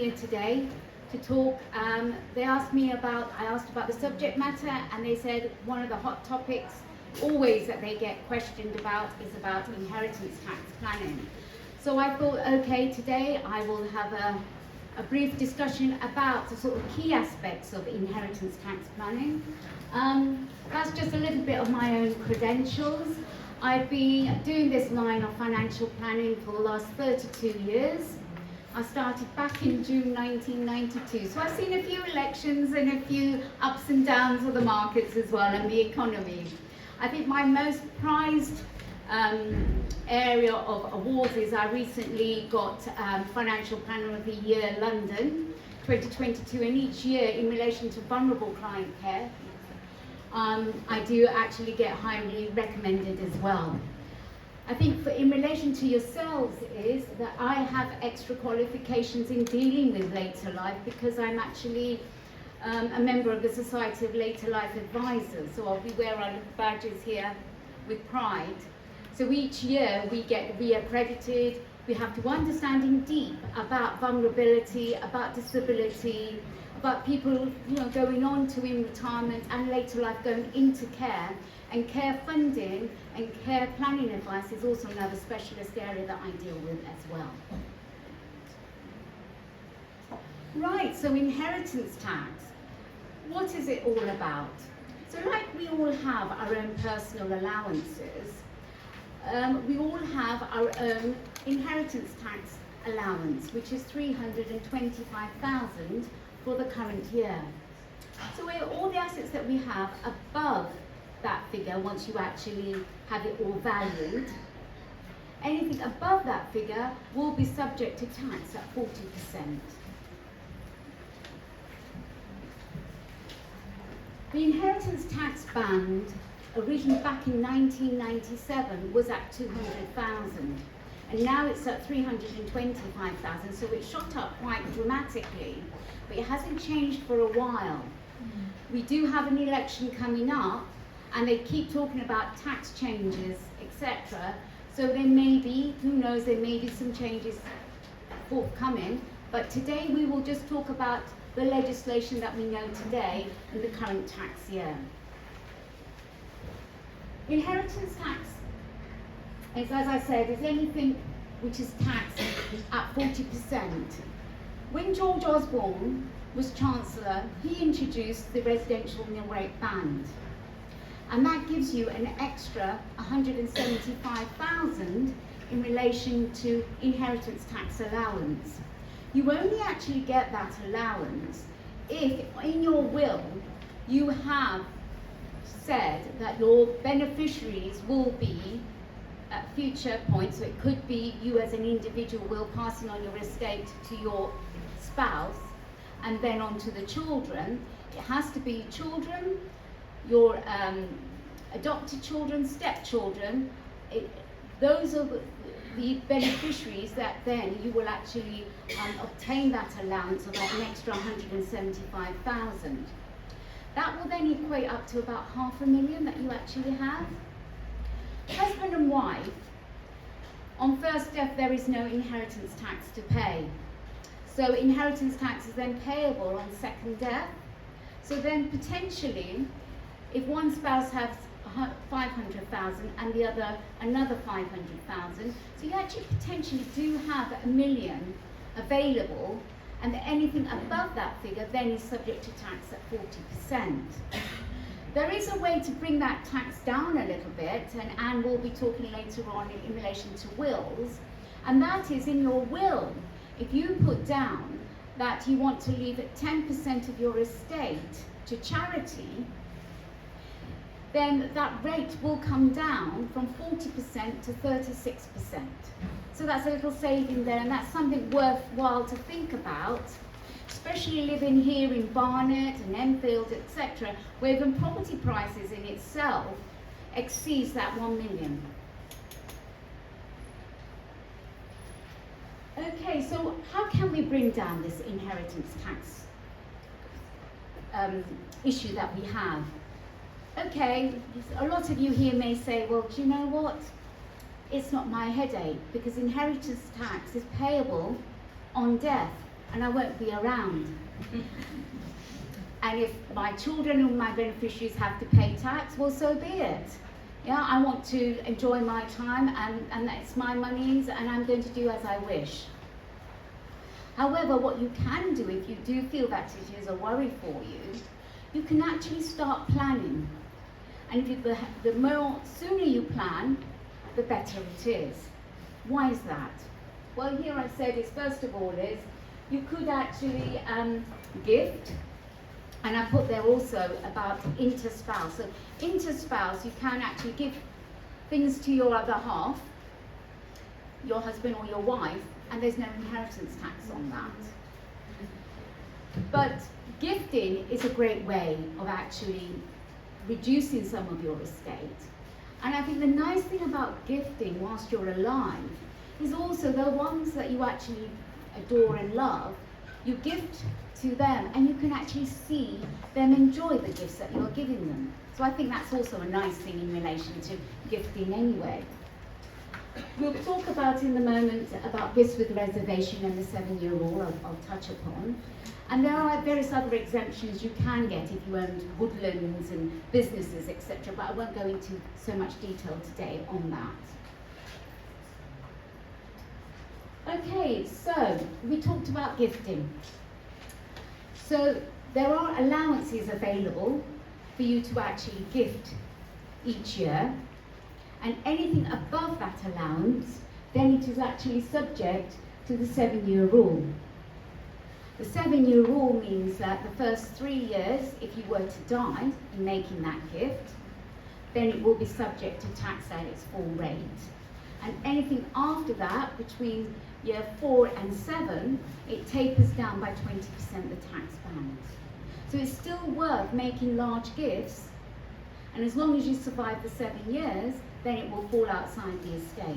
here today to talk. I asked about the subject matter, and they said one of the hot topics always that they get questioned about is about inheritance tax planning. So I thought, okay, today I will have a brief discussion about the sort of key aspects of inheritance tax planning. That's just a little bit of my own credentials. I've been doing this line of financial planning for the last 32 years. I started back in June 1992, so I've seen a few elections and a few ups and downs of the markets as well and the economy. I think my most prized area of awards is I recently got Financial Planner of the Year London 2022, and each year in relation to vulnerable client care, I do actually get highly recommended as well. I think in relation to yourselves is that I have extra qualifications in dealing with later life because I'm actually a member of the Society of Later Life Advisors, so I'll be wearing our little badges here with pride. So each year we get re-accredited, we have to understand in deep about vulnerability, about disability, about people going on to in retirement and later life going into care, and care funding and care planning advice is also another specialist area that I deal with as well. Right, so inheritance tax, what is it all about? So like we all have our own personal allowances, we all have our own inheritance tax allowance, which is $325,000 for the current year. So all the assets that we have above that figure, once you actually have it all valued, anything above that figure will be subject to tax at 40%. The inheritance tax band, originally back in 1997, was at 200,000, and now it's at 325,000, so it shot up quite dramatically, but it hasn't changed for a while. We do have an election coming up, and they keep talking about tax changes, etc. So there may be, who knows, there may be some changes forthcoming, but today we will just talk about the legislation that we know today in the current tax year. Inheritance tax is, as I said, is anything which is taxed at 40%. When George Osborne was Chancellor, he introduced the residential nil rate band, and that gives you an extra 175,000 in relation to inheritance tax allowance. You only actually get that allowance if in your will you have said that your beneficiaries will be at future points, so it could be you as an individual will passing on your estate to your spouse and then on to the children. It has to be children, your adopted children, stepchildren. Those are the beneficiaries that then you will actually obtain that allowance of that extra 175,000. That will then equate up to about $500,000 that you actually have. Husband and wife, on first death there is no inheritance tax to pay. So inheritance tax is then payable on second death. So then potentially, if one spouse has 500,000 and the other another 500,000, so you actually potentially do have $1 million available, and anything above that figure then is subject to tax at 40%. There is a way to bring that tax down a little bit, and Anne will be talking later on in relation to wills, and that is in your will. If you put down that you want to leave 10% of your estate to charity, then that rate will come down from 40% to 36%. So that's a little saving there, and that's something worthwhile to think about, especially living here in Barnet and Enfield, etc., where the property prices in itself exceeds that 1 million. Okay, so how can we bring down this inheritance tax issue that we have? Okay, a lot of you here may say, well, do you know what? It's not my headache, because inheritance tax is payable on death. and I won't be around. And if my children or my beneficiaries have to pay tax, well, so be it. Yeah, I want to enjoy my time, and it's my monies, and I'm going to do as I wish. However, what you can do if you do feel that it is a worry for you, you can actually start planning. And if the more sooner you plan, the better it is. Why is that? Well, here I said is, first of all, is you could actually gift, and I put there also about interspouse. So interspouse, you can actually give things to your other half, your husband or your wife, and there's no inheritance tax on that. But gifting is a great way of actually reducing some of your estate. And I think the nice thing about gifting whilst you're alive is also the ones that you actually adore and love, you gift to them, and you can actually see them enjoy the gifts that you're giving them. So I think that's also a nice thing in relation to gifting anyway. We'll talk about in the moment about gifts with reservation and the 7-year rule I'll touch upon. And there are various other exemptions you can get if you own woodlands and businesses, etc. But I won't go into so much detail today on that. Okay, so we talked about gifting. So there are allowances available for you to actually gift each year. And anything above that allowance, then it is actually subject to the 7-year rule. The 7-year rule means that the first 3 years, if you were to die in making that gift, then it will be subject to tax at its full rate. And anything after that, between year 4 and 7, it tapers down by 20% the tax band. So it's still worth making large gifts, and as long as you survive the 7 years, then it will fall outside the estate.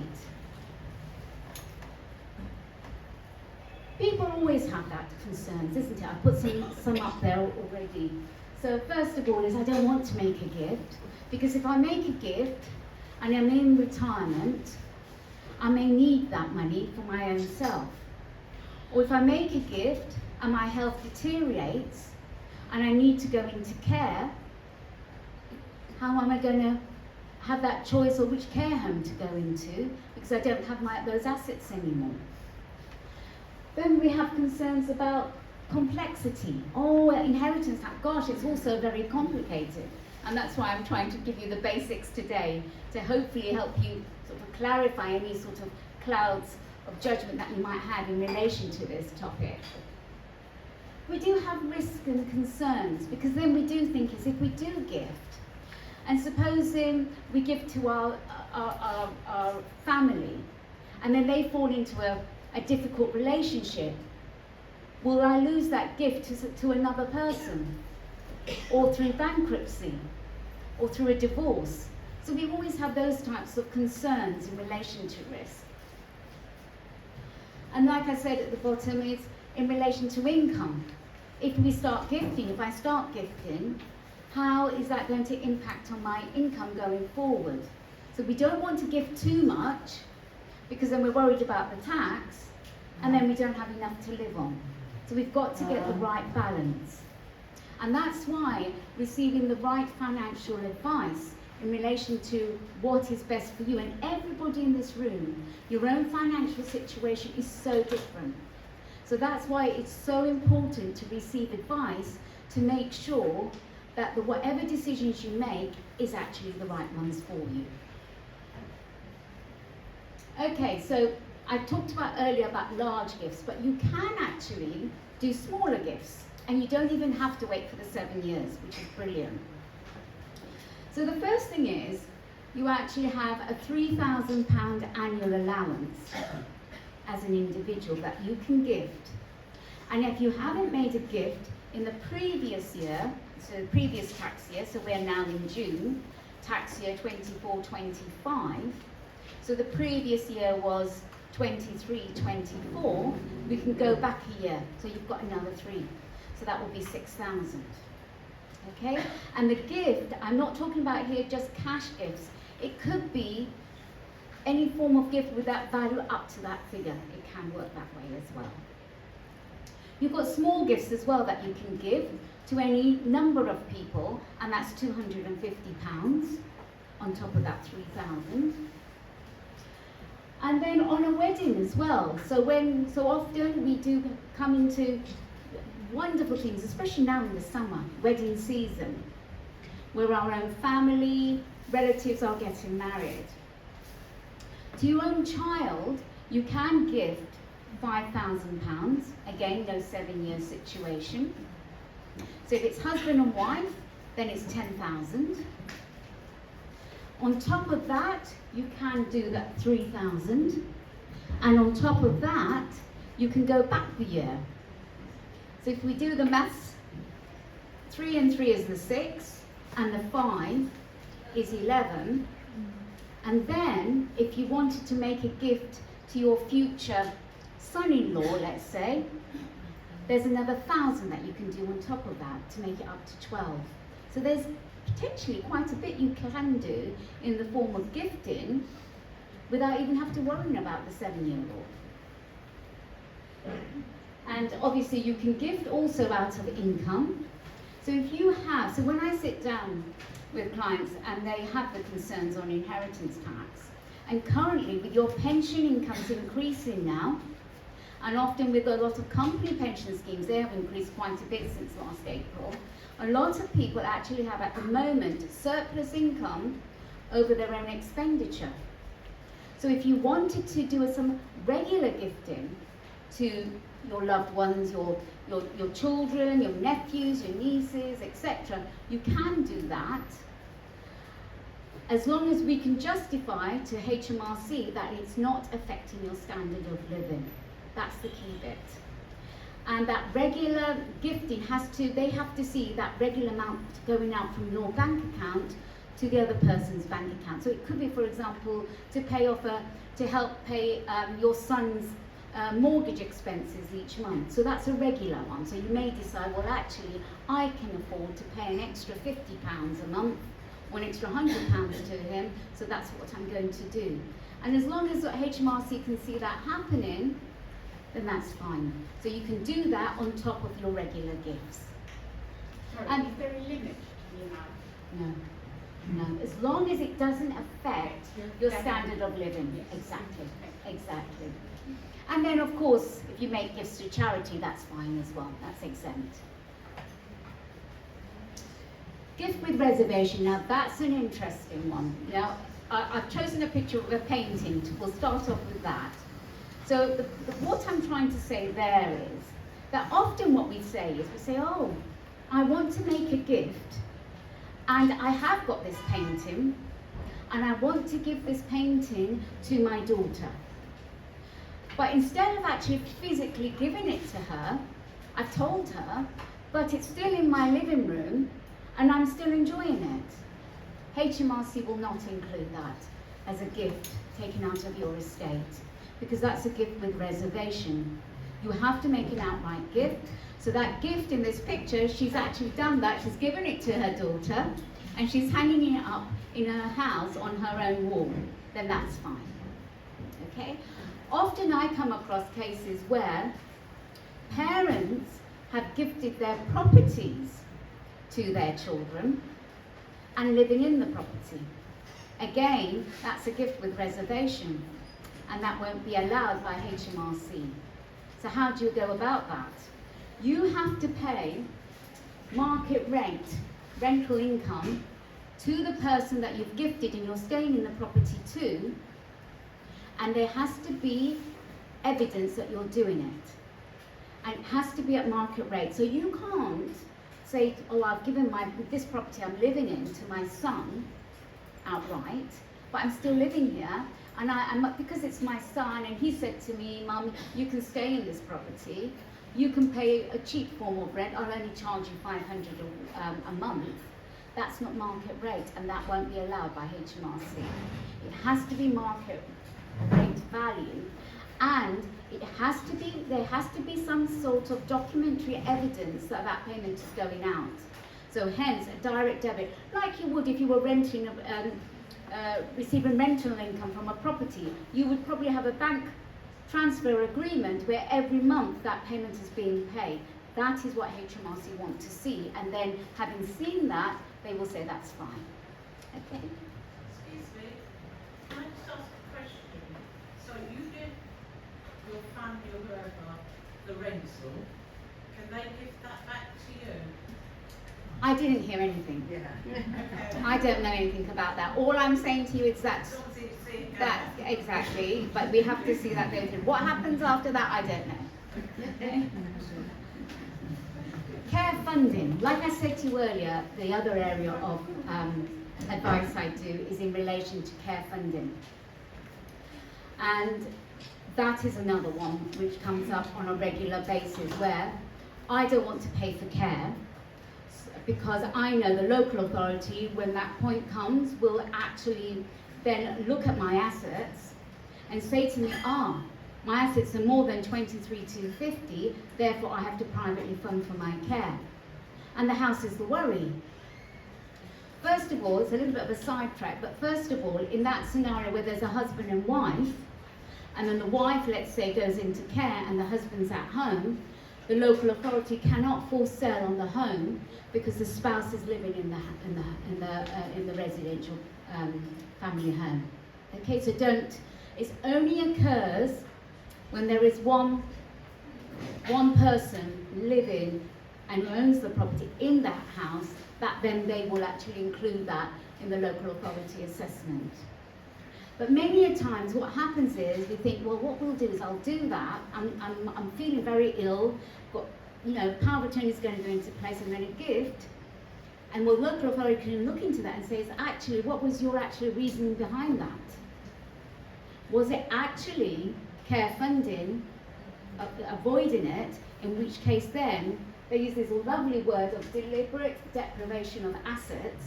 People always have that concerns, isn't it? I put some up there already. So first of all is I don't want to make a gift, because if I make a gift and I'm in retirement, I may need that money for my own self. Or if I make a gift and my health deteriorates and I need to go into care, how am I going to have that choice of which care home to go into, because I don't have those assets anymore? Then we have concerns about complexity. Oh, inheritance tax, gosh, it's also very complicated. And that's why I'm trying to give you the basics today, to hopefully help you sort of clarify any sort of clouds of judgment that you might have in relation to this topic. We do have risks and concerns, because then we do think is if we do gift, and supposing we give to our family, and then they fall into a difficult relationship, will I lose that gift to another person? Or through bankruptcy? Or through a divorce? So we always have those types of concerns in relation to risk. And like I said at the bottom, it's in relation to income. If we start gifting, if I start gifting, how is that going to impact on my income going forward? So we don't want to give too much, because then we're worried about the tax, and then we don't have enough to live on. So we've got to get the right balance. And that's why receiving the right financial advice in relation to what is best for you, and everybody in this room, your own financial situation is so different. So that's why it's so important to receive advice to make sure that whatever decisions you make is actually the right ones for you. Okay, so I talked about earlier about large gifts, but you can actually do smaller gifts, and you don't even have to wait for the 7 years, which is brilliant. So the first thing is, you actually have a £3,000 annual allowance as an individual that you can gift. And if you haven't made a gift in the previous year, so the previous tax year, so we're now in June, tax year 24-25, so the previous year was 23-24, we can go back a year, so you've got another 3, so that will be 6,000. Okay, and the gift, I'm not talking about here just cash gifts, it could be any form of gift with that value up to that figure. It can work that way as well. You've got small gifts as well that you can give to any number of people, and that's £250 on top of that 3,000. And then on a wedding as well. So often we do come into wonderful things, especially now in the summer, wedding season, where our own family, relatives are getting married. To your own child, you can gift £5,000, again, no 7-year situation. So if it's husband and wife, then it's 10,000. On top of that, you can do that 3,000. And on top of that, you can go back the year. So if we do the maths, 3 and 3 is the 6, and the 5 is 11. And then, if you wanted to make a gift to your future son-in-law, let's say, there's another 1,000 that you can do on top of that to make it up to 12. So there's potentially quite a bit you can do in the form of gifting without even having to worry about the 7-year law. And obviously you can gift also out of income. So if you have, so when I sit down with clients and they have the concerns on inheritance tax, and currently with your pension incomes increasing now, and often with a lot of company pension schemes, they have increased quite a bit since last April. A lot of people actually have at the moment surplus income over their own expenditure. So if you wanted to do some regular gifting to your loved ones, your children, your nephews, your nieces, etc., you can do that as long as we can justify to HMRC that it's not affecting your standard of living. That's the key bit. And that regular gifting they have to see that regular amount going out from your bank account to the other person's bank account. So it could be, for example, to help pay your son's mortgage expenses each month. So that's a regular one. So you may decide, well, actually, I can afford to pay an extra £50 a month or an extra £100 to him, so that's what I'm going to do. And as long as HMRC can see that happening, then that's fine. So you can do that on top of your regular gifts. Sorry, And is there a limit to the amount? no, as long as it doesn't affect your standard of living. Yes. Exactly. And then, of course, if you make gifts to charity, that's fine as well. That's exempt. Gift with reservation. Now, that's an interesting one. Now, I've chosen a picture of a painting. We'll start off with that. So what I'm trying to say there is that often what we say is, we say, oh, I want to make a gift, and I have got this painting, and I want to give this painting to my daughter. But instead of actually physically giving it to her, I've told her, but it's still in my living room, and I'm still enjoying it. HMRC will not include that as a gift taken out of your estate, because that's a gift with reservation. You have to make an outright gift. So that gift in this picture, she's actually done that. She's given it to her daughter, and she's hanging it up in her house on her own wall. Then that's fine. Okay? Often I come across cases where parents have gifted their properties to their children and living in the property. Again, that's a gift with reservation, and that won't be allowed by HMRC. So how do you go about that? You have to pay market rate, rental income, to the person that you've gifted and you're staying in the property to, and there has to be evidence that you're doing it. And it has to be at market rate. So you can't say, oh, I've given this property I'm living in to my son outright, but I'm still living here, and because it's my son and he said to me, Mum, you can stay in this property, you can pay a cheap form of rent, I'll only charge you $500 a month. That's not market rate, and that won't be allowed by HMRC. It has to be market rate value, and there has to be some sort of documentary evidence that that payment is going out. So hence, a direct debit, like you would if you were renting, receiving rental income from a property, you would probably have a bank transfer agreement where every month that payment is being paid. That is what HMRC want to see, and then having seen that, they will say that's fine. Okay. Excuse me, can I just ask a question? So you give your family or whoever the rental, can they give that back to you? I didn't hear anything. Okay. I don't know anything about that. All I'm saying to you is that As long as you see it go. that exactly, but we have to see that go through. What happens after that, I don't know. Okay? Care funding, like I said to you earlier, the other area of advice I do is in relation to care funding. And that is another one which comes up on a regular basis where I don't want to pay for care because I know the local authority, when that point comes, will actually then look at my assets and say to me, my assets are more than 23,250, therefore I have to privately fund for my care. And the house is the worry. First of all, it's a little bit of a sidetrack, but first of all, in that scenario where there's a husband and wife, and then the wife, let's say, goes into care and the husband's at home, the local authority cannot force sale on the home because the spouse is living in the residential family home. Okay, so don't. It only occurs when there is one person living and owns the property in that house, that then they will actually include that in the local authority assessment. But many a times what happens is we think, well, what we'll do is I'll do that. I'm feeling very ill. Got, power of attorney is going to go into place and then a gift. And well, local authority can look into that and say, actually, what was your actual reasoning behind that? Was it actually care funding, avoiding it, in which case then they use this lovely word of deliberate deprivation of assets.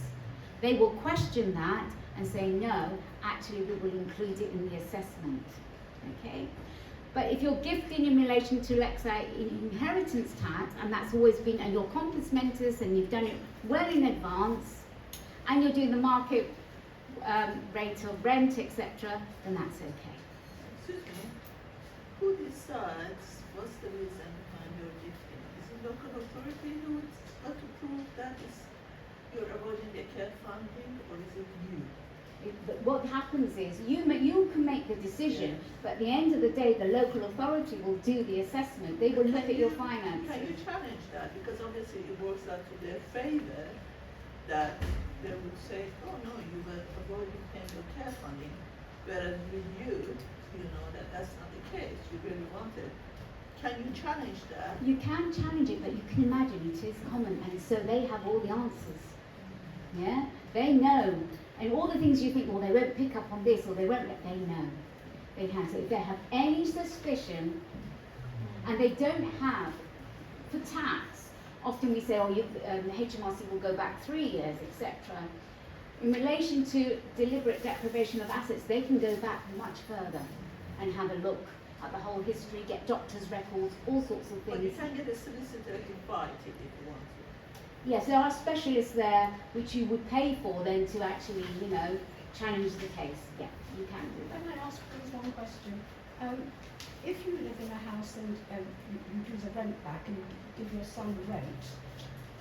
They will question that and say, no, actually we will include it in the assessment. Okay? But if you're gifting in relation to, let's say, inheritance tax, and that's always been, and you're compos mentis and you've done it well in advance, and you're doing the market rate of rent, etc., then that's okay. Excuse me, who decides what's the reason behind your gifting? Is it local authority who's got to prove that you're avoiding the care funding, or is it you? But what happens is you can make the decision, but at the end of the day, the local authority will do the assessment. They will look at your finances. Can you challenge that? Because obviously it works out to their favor that they would say, oh no, you were avoiding paying your care funding, whereas with you, that's not the case. You really wanted. Can you challenge that? You can challenge it, but you can imagine it is common, and so they have all the answers. Yeah, they know. And all the things you think, well, they won't pick up on this or they won't, they know. They can. So if they have any suspicion, and they don't have, for tax, often we say, HMRC will go back 3 years, etc. In relation to deliberate deprivation of assets, they can go back much further and have a look at the whole history, get doctor's records, all sorts of things. But you can get a solicitor to fight it if you want to. Yes, there are specialists there which you would pay for then to actually, challenge the case. Yeah, you can do that. Can I ask please one question? If you live in a house and you do the rent back and give your son the rent,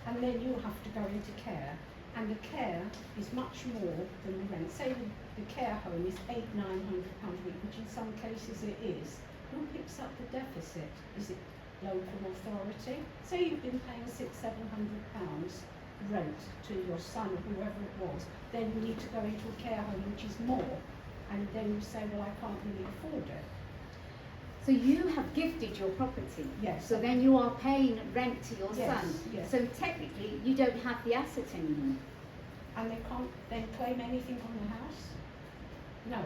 and then you have to go into care, and the care is much more than the rent. Say the care home is £800–900 a week, which in some cases it is. Who picks up the deficit? Is it local authority? Say you've been paying £600–700 rent to your son or whoever it was, then you need to go into a care home which is more, and then you say, well, I can't really afford it. So you have gifted your property. Yes. So then you are paying rent to your Yes, son. yes. So technically you don't have the asset anymore. And they can't then claim anything on the house? No.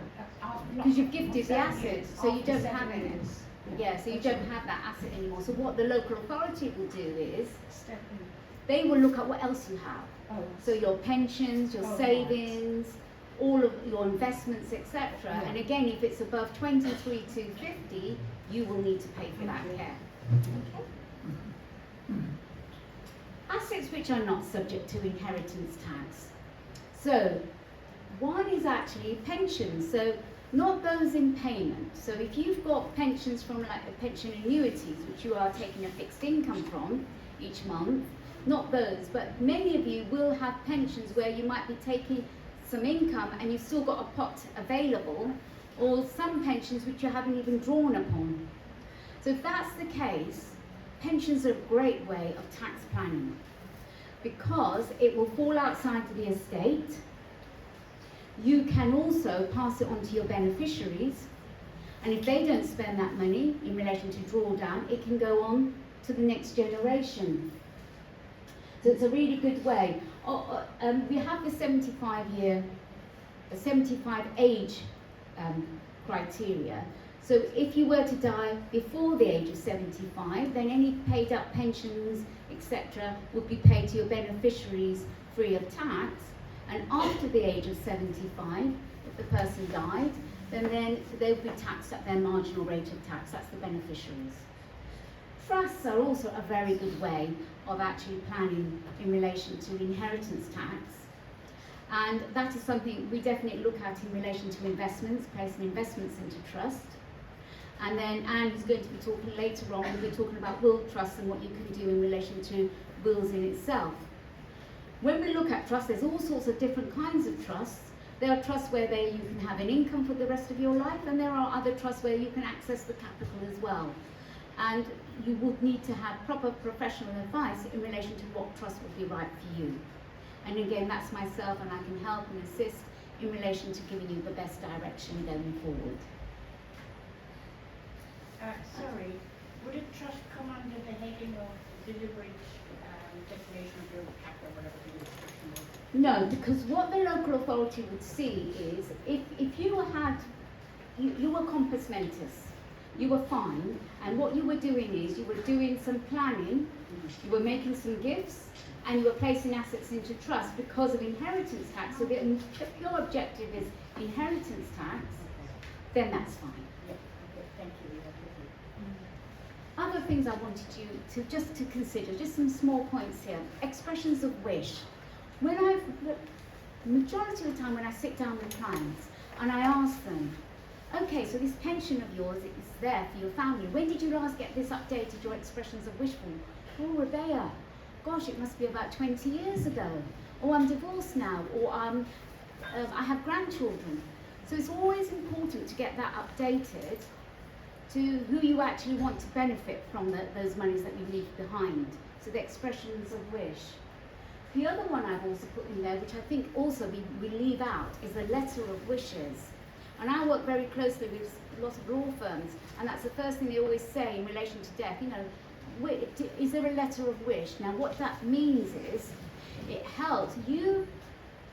Because you've gifted the asset, so you don't 7 have it. years. Yeah, so you don't have that asset anymore. So what the local authority will do is, Step in. they will look at what else you have. Oh. So your pensions, your Oh, right. savings, all of your investments, etc. Yeah. And again, if it's above 23,250, you will need to pay for that Okay. care. Assets which are not subject to inheritance tax. So one is actually pensions. So not those in payment. So if you've got pensions from like pension annuities, which you are taking a fixed income from each month, not those, but many of you will have pensions where you might be taking some income and you've still got a pot available, or some pensions which you haven't even drawn upon. So if that's the case, pensions are a great way of tax planning, because it will fall outside of the estate. You can also pass it on to your beneficiaries, and if they don't spend that money in relation to drawdown, it can go on to the next generation. So it's a really good way. We have the 75 age criteria. So if you were to die before the age of 75, then any paid up pensions, etc., would be paid to your beneficiaries free of tax. And after the age of 75, if the person died, then they would be taxed at their marginal rate of tax. That's the beneficiaries. Trusts are also a very good way of actually planning in relation to inheritance tax. And that is something we definitely look at in relation to investments, placing investments into trust. And then Anne is going to be talking later on, we'll be talking about will trusts and what you can do in relation to wills in itself. When we look at trusts, there's all sorts of different kinds of trusts. There are trusts where you can have an income for the rest of your life, and there are other trusts where you can access the capital as well. And you would need to have proper professional advice in relation to what trust would be right for you. And again, that's myself, and I can help and assist in relation to giving you the best direction going forward. Sorry, would a trust come under the heading of deliberate declaration of your capital, whatever the expression was? No, because what the local authority would see is if you had, you were compos mentis, you were fine, and what you were doing is you were doing some planning, you were making some gifts, and you were placing assets into trust because of inheritance tax. So if your objective is inheritance tax, then that's fine. Yeah, okay, thank you. Other things I wanted you to consider, just some small points here. Expressions of wish. Majority of the time when I sit down with clients and I ask them, okay, so this pension of yours is there for your family. When did you last get this updated, your expressions of wish form? Oh, Rabeya, gosh, it must be about 20 years ago. Or I'm divorced now, or I have grandchildren. So it's always important to get that updated to who you actually want to benefit from those monies that you leave behind. So the expressions of wish. The other one I've also put in there, which I think also we leave out, is a letter of wishes. And I work very closely with lots of law firms, and that's the first thing they always say in relation to death. You know, is there a letter of wish? Now what that means is, it helps you,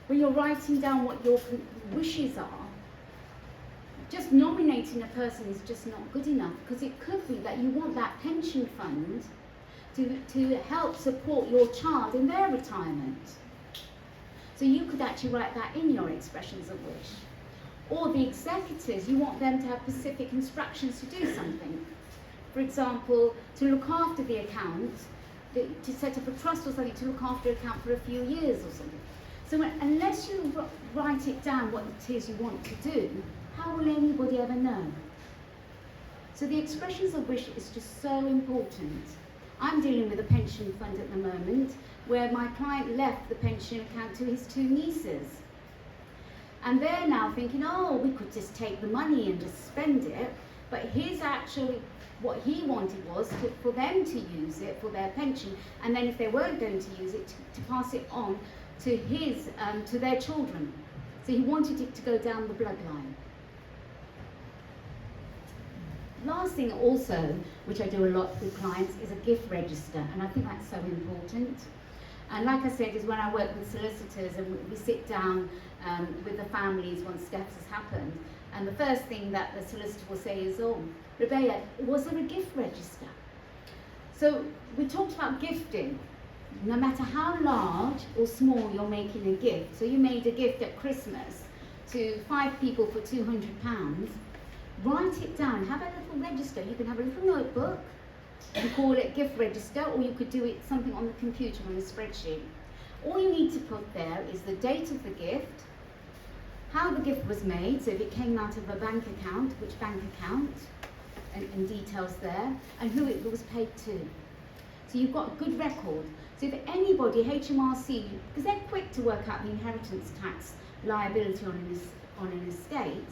when you're writing down what your wishes are, just nominating a person is just not good enough, because it could be that you want that pension fund to help support your child in their retirement. So you could actually write that in your expressions of wish. Or the executors, you want them to have specific instructions to do something. For example, to look after the account, to set up a trust or something, to look after an account for a few years or something. So unless you write it down what it is you want to do, how will anybody ever know? So the expressions of wish is just so important. I'm dealing with a pension fund at the moment where my client left the pension account to his 2 nieces. And they're now thinking, oh, we could just take the money and just spend it. But what he wanted was for them to use it for their pension. And then if they weren't going to use it, to pass it on to to their children. So he wanted it to go down the bloodline. Last thing also, which I do a lot with clients, is a gift register, and I think that's so important. And like I said, is when I work with solicitors and we sit down with the families once death has happened, and the first thing that the solicitor will say is, oh, Rabeya, was there a gift register? So we talked about gifting. No matter how large or small you're making a gift, so you made a gift at Christmas to 5 people for £200, write it down, have a little register. You can have a little notebook and call it gift register, or you could do it something on the computer on a spreadsheet. All you need to put there is the date of the gift, how the gift was made, so if it came out of a bank account, which bank account, and details there, and who it was paid to. So you've got a good record. So if anybody, HMRC, because they're quick to work out the inheritance tax liability on an estate,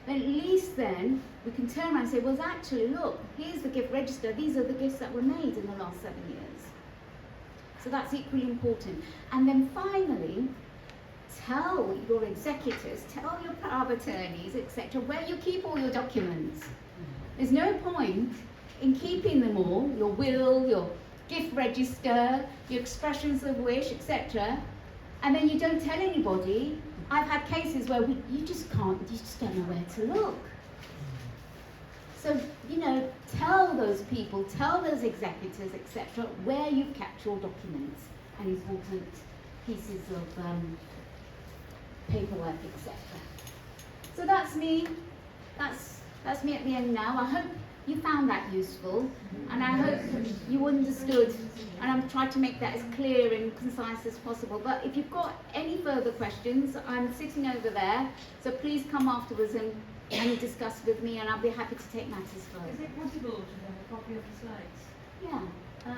then at least then we can turn around and say, well, actually, look, here's the gift register. These are the gifts that were made in the last 7 years. So that's equally important. And then finally, tell your executors, tell your power of attorneys, etc., where you keep all your documents. There's no point in keeping them all, your will, your gift register, your expressions of wish, etc., and then you don't tell anybody. I've had cases where you just don't know where to look. So, tell those people, tell those executors, etc., where you've kept your documents and important pieces of paperwork, etc. So that's me. That's me at the end now. I hope you found that useful, and I hope you understood, and I'm trying to make that as clear and concise as possible. But if you've got any further questions, I'm sitting over there, so please come afterwards and discuss with me, and I'll be happy to take matters further. Is it possible to have a copy of the slides? Yeah.